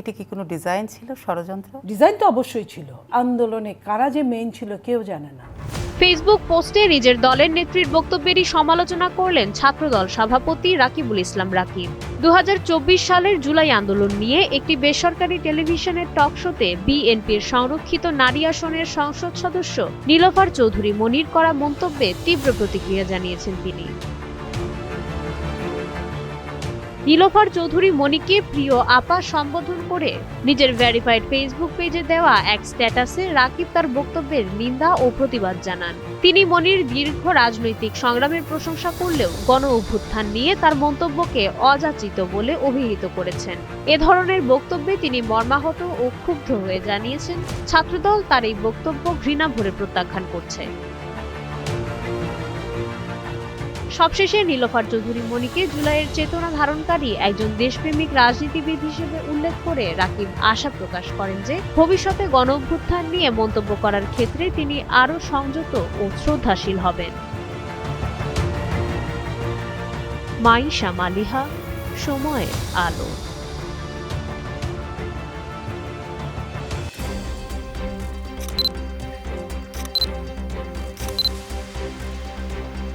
এটা কি কোনো ডিজাইন ছিল, ষড়যন্ত্র? ডিজাইন তো অবশ্যই ছিল। আন্দোলনে কারা যে মেইন ছিল কেউ জানে না। ফেসবুক পোস্টে নিজের দলের নেত্রীর বক্তব্যেরই সমালোচনা করলেন ছাত্রদল সভাপতি রাকিবুল ইসলাম রাকিব। 2024 সালের জুলাই আন্দোলন নিয়ে একটি বেসরকারি টেলিভিশনের টক শোতে বিএনপির সংরক্ষিত নারী আসনের সংসদ সদস্য নীলোফার চৌধুরী মনির করা মন্তব্যে তীব্র প্রতিক্রিয়া জানিয়েছেন তিনি। নীলোফার চৌধুরী মনিকে প্রিয় আপা সম্বোধন করে নিজের ভেরিফাইড ফেসবুক পেজে দেওয়া এক স্ট্যাটাসে রাকিব তার বক্তব্যের নিন্দা ও প্রতিবাদ জানান। তিনি মনির দীর্ঘ রাজনৈতিক সংগ্রামের প্রশংসা করলেও গণ অভ্যুত্থান নিয়ে তার মন্তব্যকে অযাচিত বলে অভিহিত করেছেন। এ ধরনের বক্তব্যে তিনি মর্মাহত ও ক্ষুব্ধ হয়ে জানিয়েছেন, ছাত্রদল তার এই বক্তব্য ঘৃণা ভরে প্রত্যাখ্যান করছে। সবশেষে নীলোফার চৌধুরী মনিকে জুলাইয়ের চেতনা ধারণকারী একজন দেশপ্রেমিক রাজনীতিবিদ হিসেবে উল্লেখ করে রাকিব আশা প্রকাশ করেন যে ভবিষ্যতে গণ অভ্যুত্থান নিয়ে মন্তব্য করার ক্ষেত্রে তিনি আরও সংযত ও শ্রদ্ধাশীল হবেন। মাইশা মালিহা, সময়ের আলো।